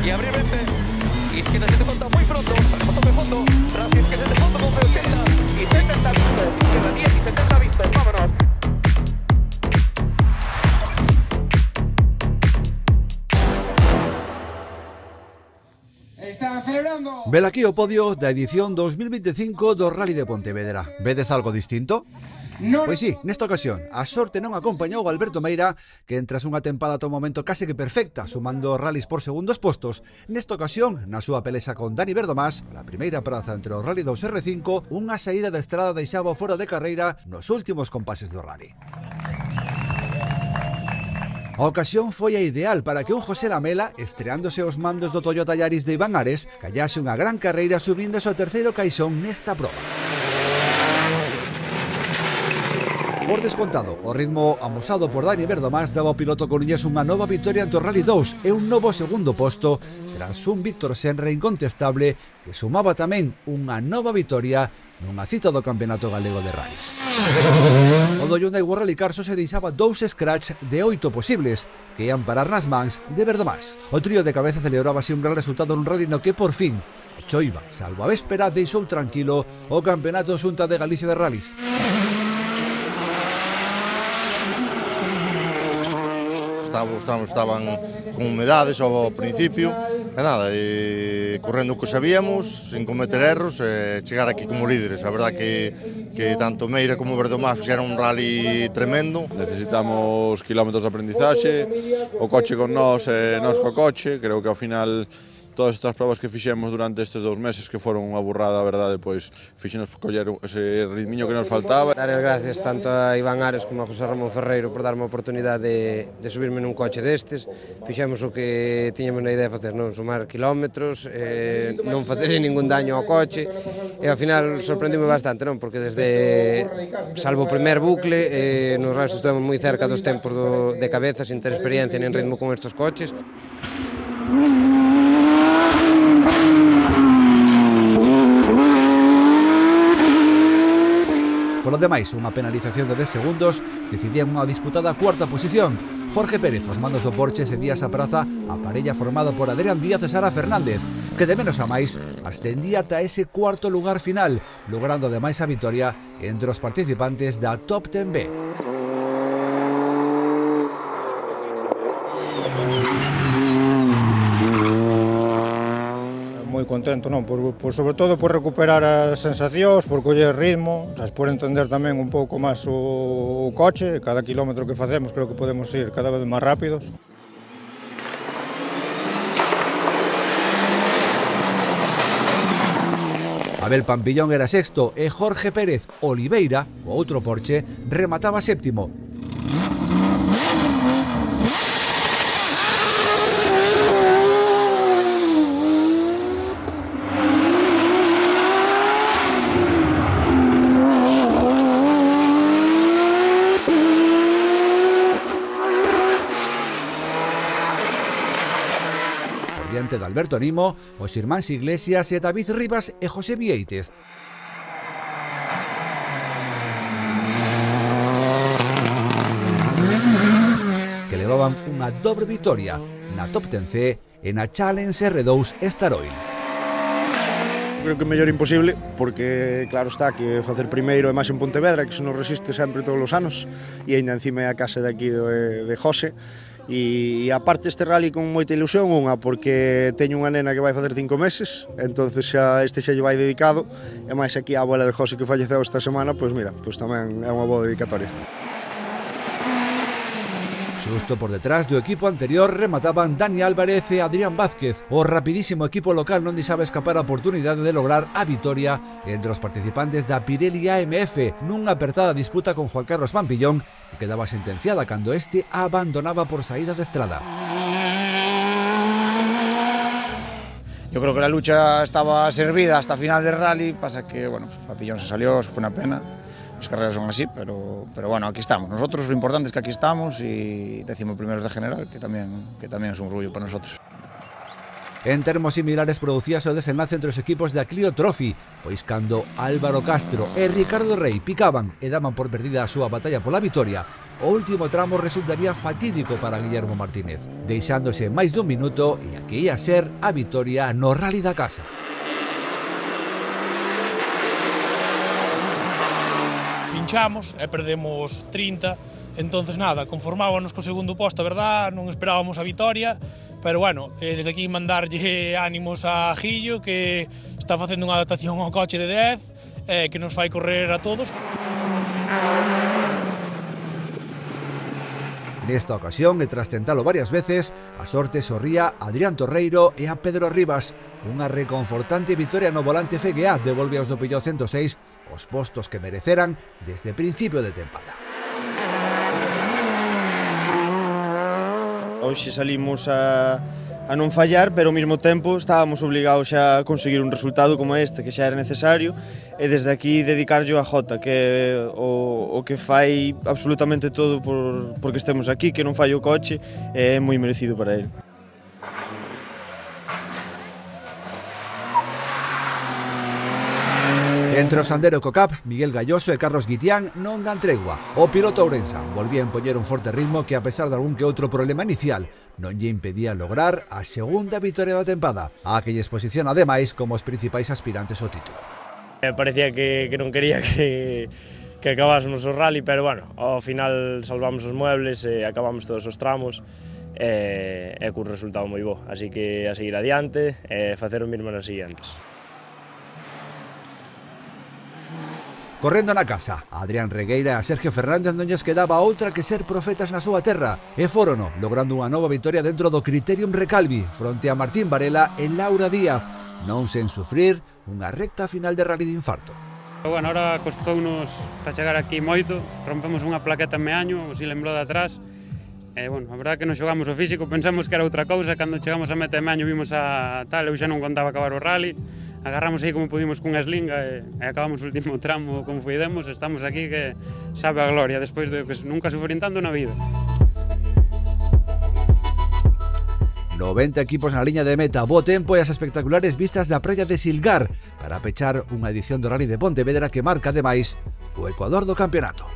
y abrir 20. Izquierda se te corta muy pronto, tope fondo, tras izquierda de fondo con 80 y 70 vistas, izquierda 10 y 70 vistas, vámonos. Están celebrando. Velaquí o podio da edición 2025 do Rally de Pontevedra. Vedes algo distinto? No. Pois sí, nesta ocasión, a sorte non acompañou a Alberto Meira, que tras unha tempada ata o momento case que perfecta, sumando rallies por segundos postos, nesta ocasión, na súa pelexa con Dani Verdomás, a primeira praza entre o Rally 2 R5, unha saída de estrada deixaba fora de carreira nos últimos compases do rally. A ocasión foi a ideal para que un José Lamela, estreándose aos mandos do Toyota Yaris de Iván Ares, callase unha gran carreira subindo ao terceiro caixón nesta proba. Por descontado, o ritmo amosado por Dani Verdomás daba ao piloto coruñés unha nova victoria ante o Rally 2 e un novo segundo posto tras un Víctor Senra incontestable que sumaba tamén unha nova victoria nunha cita do Campeonato Galego de Rallys. O do Hyundai World Rally Car só se deixaba 2 scratch de 8 posibles que ian parar nas mans de Verdomás. O trío de cabeza celebraba así un gran resultado nun rally no que por fin Choiva, salvo a véspera, deixou tranquilo o Campeonato Xunta de Galicia de Rallys. Estaban con humedades ao principio e nada, correndo o que sabíamos, sin cometer erros e chegar aquí como líderes. A verdad que tanto Meira como Verdomás fixeron un rally tremendo. Necesitamos kilómetros de aprendizaxe, o coche con nós e nós co coche. Creo que ao final todas estas probas que fixemos durante estes 2 meses, que foron unha burrada, a verdade, pois fixenos coller ese ritmiño que nos faltaba. Dar as gracias tanto a Iván Ares como a José Ramón Ferreiro por darme a oportunidade de subirme nun coche destes. Fixemos o que tiñamos na idea de facer, non sumar kilómetros, non facer ningún daño ao coche, e ao final sorprendime bastante, non? Porque desde, salvo o primer bucle, nos restos estuvemos moi cerca dos tempos de cabeza, sin ter experiencia nin ritmo con estes coches. Polo demais, unha penalización de 10 segundos decidían unha disputada cuarta posición. Jorge Pérez, aos mandos do Porsche, cedía esa praza a parella formada por Adrián Díaz e Sara Fernández, que de menos a máis ascendía ata ese cuarto lugar final, logrando ademais a vitoria entre os participantes da Top 10B. Moi contento, non? Sobre todo por recuperar as sensacións, por coller ritmo, por entender tamén un pouco máis o coche. Cada kilómetro que facemos creo que podemos ir cada vez máis rápidos. Abel Pampillón era sexto e Jorge Pérez Oliveira, o outro Porsche, remataba séptimo. Diante de Alberto Nimo, os irmáns Iglesias e David Rivas e José Viéitez. Que levaban unha dobre vitoria na Top 10C e na Challenge R2 Star Oil. Creo que mellor imposible, porque claro está que facer primeiro é máis en Pontevedra, que se nos resiste sempre todos os anos, e ainda encima é a casa de aquí de José. E aparte este rally con moita ilusión, unha porque teño unha nena que vai facer 5 meses, entonces xa este xa lle vai dedicado, e máis aquí a abuela de José que falleceu esta semana, pois mira, pois tamén é unha boa dedicatoria. Xusto por detrás do equipo anterior remataban Dani Álvarez e Adrián Vázquez. O rapidísimo equipo local non deixaba escapar a oportunidade de lograr a vitoria entre os participantes da Pirelli AMF nunha apertada disputa con Juan Carlos Pampillón, que quedaba sentenciada cando este abandonaba por saída de estrada. Yo creo que la lucha estaba servida hasta final del rally, pasa que bueno, Pampillón se salió, eso fue una pena. Las carreras son así, pero bueno, aquí estamos. Nosotros lo importante es que aquí estamos y 11º de general, que también es un orgullo para nosotros. En termos similares producíase o desenlace entre os equipos da Clio Trophy, pois cando Álvaro Castro e Ricardo Rey picaban e daban por perdida a súa batalla pola vitoria, o último tramo resultaría fatídico para Guillermo Martínez, deixándose máis dun minuto e a que ia ser a vitoria no Rally da Casa. Pinchamos e perdemos 30, entonces nada, conformábamos co segundo posto, a verdad, non esperábamos a vitoria, pero bueno, desde aquí mandarlle ánimos a Gillo, que está facendo unha adaptación ao coche de 10, que nos fai correr a todos. Nesta ocasión, e tras tentalo varias veces, a sorte sorría a Adrián Torreiro e a Pedro Rivas. Unha reconfortante vitoria no volante FGA devolve aos do Peugeot 106 os postos que mereceran desde principio de tempada. Hoxe salimos a non fallar, pero ao mesmo tempo estábamos obligados a conseguir un resultado como este, que xa era necesario, e desde aquí dedicarlo a Jota, que é o que fai absolutamente todo porque estemos aquí, que non fai o coche, é moi merecido para ele. Entre o Sandero e Cocap, Miguel Galloso e Carlos Guitián non dan tregua. O piloto ourensán volvía a empoñer un forte ritmo que, a pesar de algún que outro problema inicial, non lle impedía lograr a segunda vitoria da tempada, a que lle exposiciona ademais como os principais aspirantes ao título. Parecía que non quería que acabásemos o rally, pero bueno, ao final salvamos os muebles e acabamos todos os tramos e cun resultado moi bo, así que a seguir adiante e facer o mesmo nas siguientes. Correndo na casa, a Adrián Regueira e a Sergio Fernández non lles quedaba outra que ser profetas na súa terra, e fórono, logrando unha nova vitoria dentro do Criterium Recalvi, fronte a Martín Varela e Laura Díaz, non sen sufrir unha recta final de rally de infarto. Bueno, ahora costounos para chegar aquí moito, rompemos unha plaqueta en Meaño, o si lembrou de atrás, e, bueno, a verdade que non xogamos o físico, pensamos que era outra cousa, cando chegamos a meta de Meaño vimos a tal, eu xa non contaba acabar o rally, agarramos aí como pudimos cunha eslinga e acabamos o último tramo como fuidemos, estamos aquí que sabe a gloria, despois de que nunca sufrín tanto na vida. 90 equipos na liña de meta, bo tempo e as espectaculares vistas da praia de Silgar para pechar unha edición do Rally de Pontevedra que marca, ademais, o ecuador do campeonato.